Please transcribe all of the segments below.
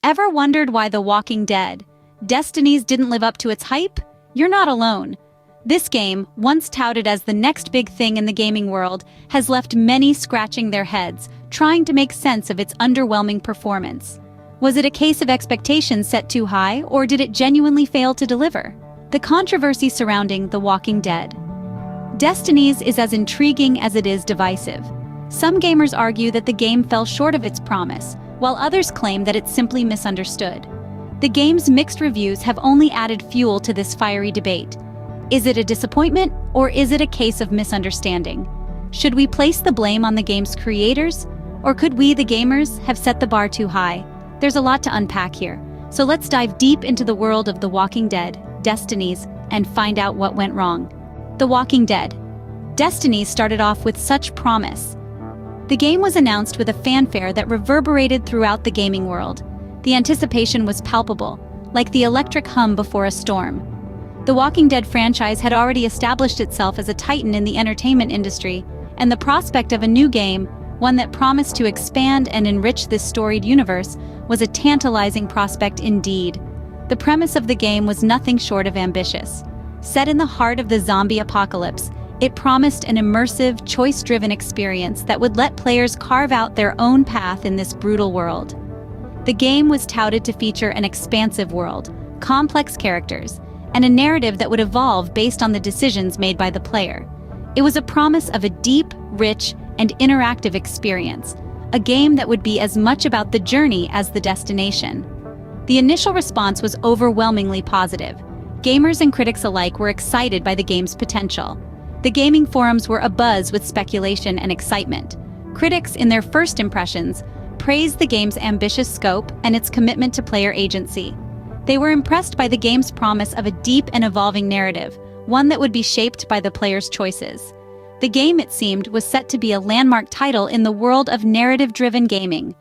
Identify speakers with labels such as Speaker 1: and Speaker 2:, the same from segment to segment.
Speaker 1: Ever wondered why The Walking Dead, Destinies didn't live up to its hype? You're not alone. This game, once touted as the next big thing in the gaming world, has left many scratching their heads, trying to make sense of its underwhelming performance. Was it a case of expectations set too high, or did it genuinely fail to deliver? The controversy surrounding The Walking Dead. Destinies is as intriguing as it is divisive. Some gamers argue that the game fell short of its promise, while others claim that it's simply misunderstood. The game's mixed reviews have only added fuel to this fiery debate. Is it a disappointment, or is it a case of misunderstanding? Should we place the blame on the game's creators, or could we, the gamers, have set the bar too high? There's a lot to unpack here, so let's dive deep into the world of The Walking Dead, Destinies, and find out what went wrong. The Walking Dead. Destinies started off with such promise. The game was announced with a fanfare that reverberated throughout the gaming world. The anticipation was palpable, like the electric hum before a storm. The Walking Dead franchise had already established itself as a titan in the entertainment industry, and the prospect of a new game, one that promised to expand and enrich this storied universe, was a tantalizing prospect indeed. The premise of the game was nothing short of ambitious. Set in the heart of the zombie apocalypse, it promised an immersive, choice-driven experience that would let players carve out their own path in this brutal world. The game was touted to feature an expansive world, complex characters, and a narrative that would evolve based on the decisions made by the player. It was a promise of a deep, rich, and interactive experience, a game that would be as much about the journey as the destination. The initial response was overwhelmingly positive. Gamers and critics alike were excited by the game's potential. The gaming forums were abuzz with speculation and excitement. Critics, in their first impressions, praised the game's ambitious scope and its commitment to player agency. They were impressed by the game's promise of a deep and evolving narrative, one that would be shaped by the player's choices. The game, it seemed, was set to be a landmark title in the world of narrative-driven gaming.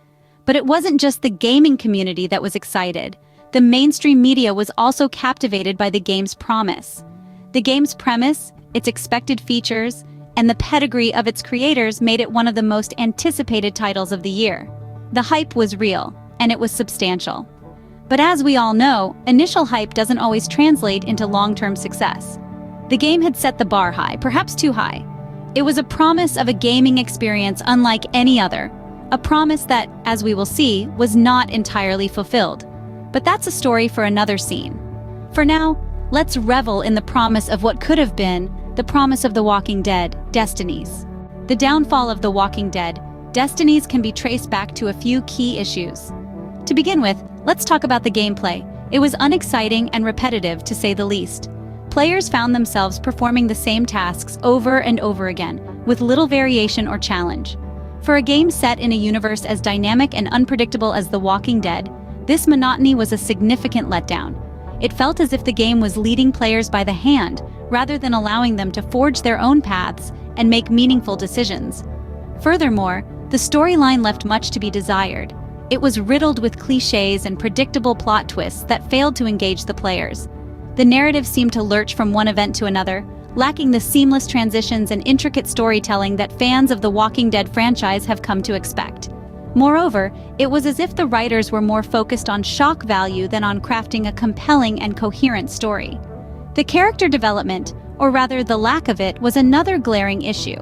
Speaker 1: But it wasn't just the gaming community that was excited. The mainstream media was also captivated by the game's promise. The game's premise, its expected features, and the pedigree of its creators made it one of the most anticipated titles of the year. The hype was real, and it was substantial. But as we all know, initial hype doesn't always translate into long-term success. The game had set the bar high, perhaps too high. It was a promise of a gaming experience unlike any other, a promise that, as we will see, was not entirely fulfilled. But that's a story for another scene. For now, let's revel in the promise of what could have been, the promise of The Walking Dead, Destinies. The downfall of The Walking Dead, Destinies can be traced back to a few key issues. To begin with, let's talk about the gameplay. It was unexciting and repetitive, to say the least. Players found themselves performing the same tasks over and over again, with little variation or challenge. For a game set in a universe as dynamic and unpredictable as The Walking Dead, this monotony was a significant letdown. It felt as if the game was leading players by the hand, rather than allowing them to forge their own paths and make meaningful decisions. Furthermore, the storyline left much to be desired. It was riddled with cliches and predictable plot twists that failed to engage the players. The narrative seemed to lurch from one event to another, lacking the seamless transitions and intricate storytelling that fans of the Walking Dead franchise have come to expect. Moreover, it was as if the writers were more focused on shock value than on crafting a compelling and coherent story. The character development, or rather the lack of it, was another glaring issue.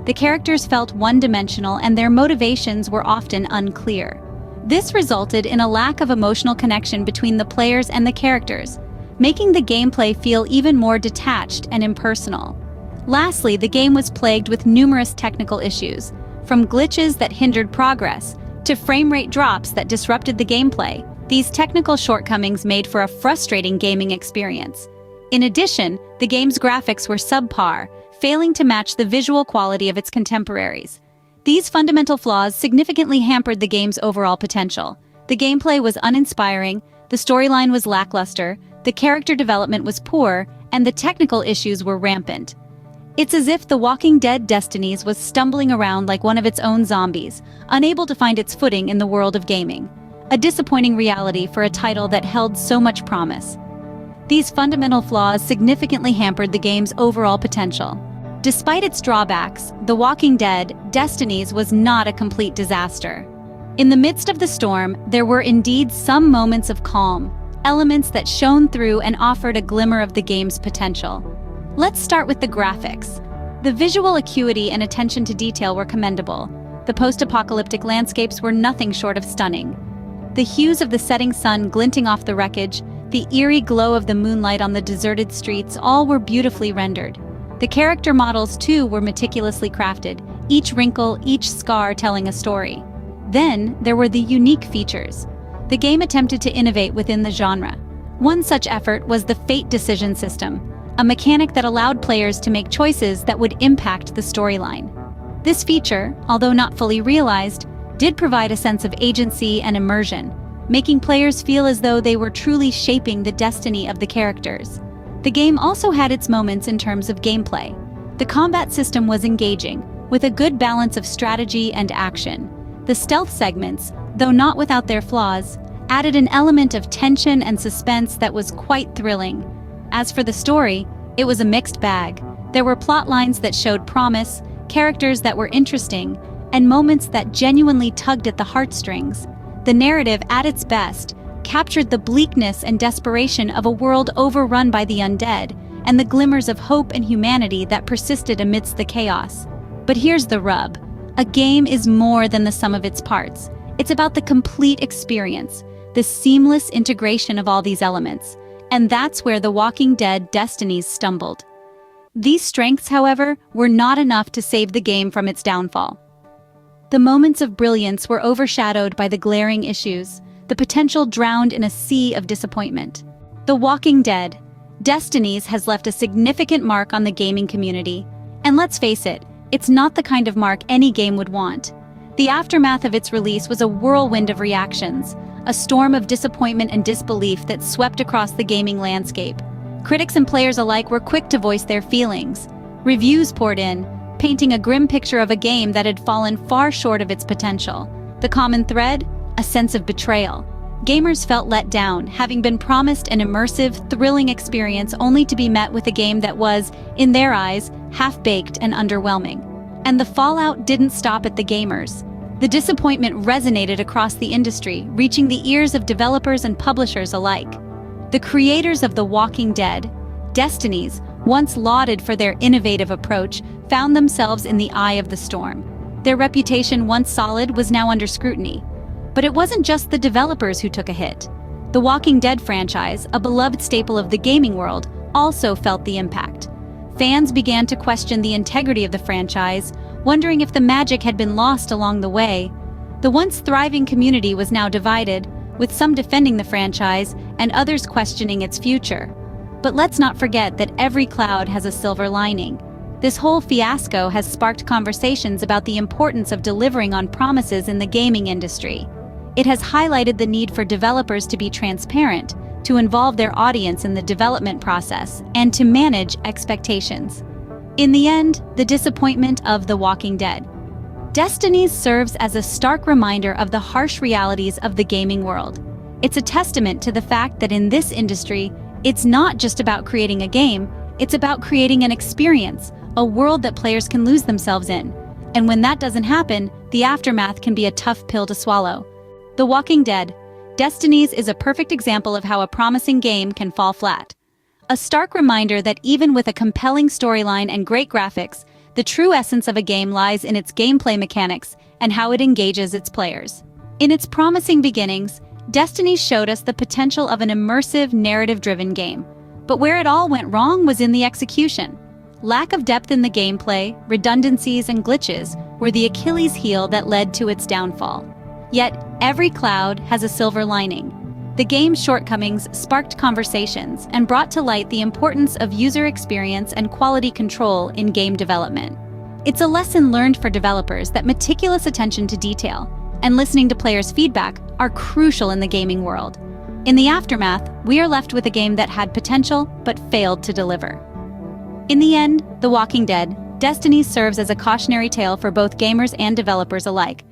Speaker 1: The characters felt one-dimensional and their motivations were often unclear. This resulted in a lack of emotional connection between the players and the characters, making the gameplay feel even more detached and impersonal. Lastly, the game was plagued with numerous technical issues, from glitches that hindered progress to frame rate drops that disrupted the gameplay. These technical shortcomings made for a frustrating gaming experience. In addition, the game's graphics were subpar, failing to match the visual quality of its contemporaries. These fundamental flaws significantly hampered the game's overall potential. The gameplay was uninspiring, the storyline was lackluster, the character development was poor, and the technical issues were rampant. It's as if The Walking Dead Destinies was stumbling around like one of its own zombies, unable to find its footing in the world of gaming. A disappointing reality for a title that held so much promise. These fundamental flaws significantly hampered the game's overall potential. Despite its drawbacks, The Walking Dead Destinies was not a complete disaster. In the midst of the storm, there were indeed some moments of calm, elements that shone through and offered a glimmer of the game's potential. Let's start with the graphics. The visual acuity and attention to detail were commendable. The post-apocalyptic landscapes were nothing short of stunning. The hues of the setting sun glinting off the wreckage, the eerie glow of the moonlight on the deserted streets, all were beautifully rendered. The character models, too, were meticulously crafted, each wrinkle, each scar telling a story. Then, there were the unique features. The game attempted to innovate within the genre. One such effort was the fate decision system, a mechanic that allowed players to make choices that would impact the storyline. This feature, although not fully realized, did provide a sense of agency and immersion, making players feel as though they were truly shaping the destiny of the characters. The game also had its moments in terms of gameplay. The combat system was engaging, with a good balance of strategy and action. The stealth segments, though not without their flaws, added an element of tension and suspense that was quite thrilling. As for the story, it was a mixed bag. There were plot lines that showed promise, characters that were interesting, and moments that genuinely tugged at the heartstrings. The narrative, at its best, captured the bleakness and desperation of a world overrun by the undead, and the glimmers of hope and humanity that persisted amidst the chaos. But here's the rub. A game is more than the sum of its parts. It's about the complete experience, the seamless integration of all these elements. And that's where The Walking Dead Destinies stumbled. These strengths, however, were not enough to save the game from its downfall. The moments of brilliance were overshadowed by the glaring issues, the potential drowned in a sea of disappointment. The Walking Dead Destinies has left a significant mark on the gaming community. And let's face it, it's not the kind of mark any game would want. The aftermath of its release was a whirlwind of reactions, a storm of disappointment and disbelief that swept across the gaming landscape. Critics and players alike were quick to voice their feelings. Reviews poured in, painting a grim picture of a game that had fallen far short of its potential. The common thread? A sense of betrayal. Gamers felt let down, having been promised an immersive, thrilling experience only to be met with a game that was, in their eyes, half-baked and underwhelming. And the fallout didn't stop at the gamers. The disappointment resonated across the industry, reaching the ears of developers and publishers alike. The creators of The Walking Dead, Destinies, once lauded for their innovative approach, found themselves in the eye of the storm. Their reputation, once solid, was now under scrutiny. But it wasn't just the developers who took a hit. The Walking Dead franchise, a beloved staple of the gaming world, also felt the impact. Fans began to question the integrity of the franchise, wondering if the magic had been lost along the way. The once thriving community was now divided, with some defending the franchise and others questioning its future. But let's not forget that every cloud has a silver lining. This whole fiasco has sparked conversations about the importance of delivering on promises in the gaming industry. It has highlighted the need for developers to be transparent, to involve their audience in the development process, and to manage expectations. In the end, the disappointment of The Walking Dead Destinies serves as a stark reminder of the harsh realities of the gaming world. It's a testament to the fact that in this industry, it's not just about creating a game, it's about creating an experience, a world that players can lose themselves in. And when that doesn't happen, the aftermath can be a tough pill to swallow. The Walking Dead Destinies is a perfect example of how a promising game can fall flat. A stark reminder that even with a compelling storyline and great graphics, the true essence of a game lies in its gameplay mechanics and how it engages its players. In its promising beginnings, Destinies showed us the potential of an immersive, narrative-driven game. But where it all went wrong was in the execution. Lack of depth in the gameplay, redundancies, and glitches were the Achilles heel that led to its downfall. Yet, every cloud has a silver lining. The game's shortcomings sparked conversations and brought to light the importance of user experience and quality control in game development. It's a lesson learned for developers that meticulous attention to detail and listening to players' feedback are crucial in the gaming world. In the aftermath, we are left with a game that had potential but failed to deliver. In the end, The Walking Dead Destinies serves as a cautionary tale for both gamers and developers alike.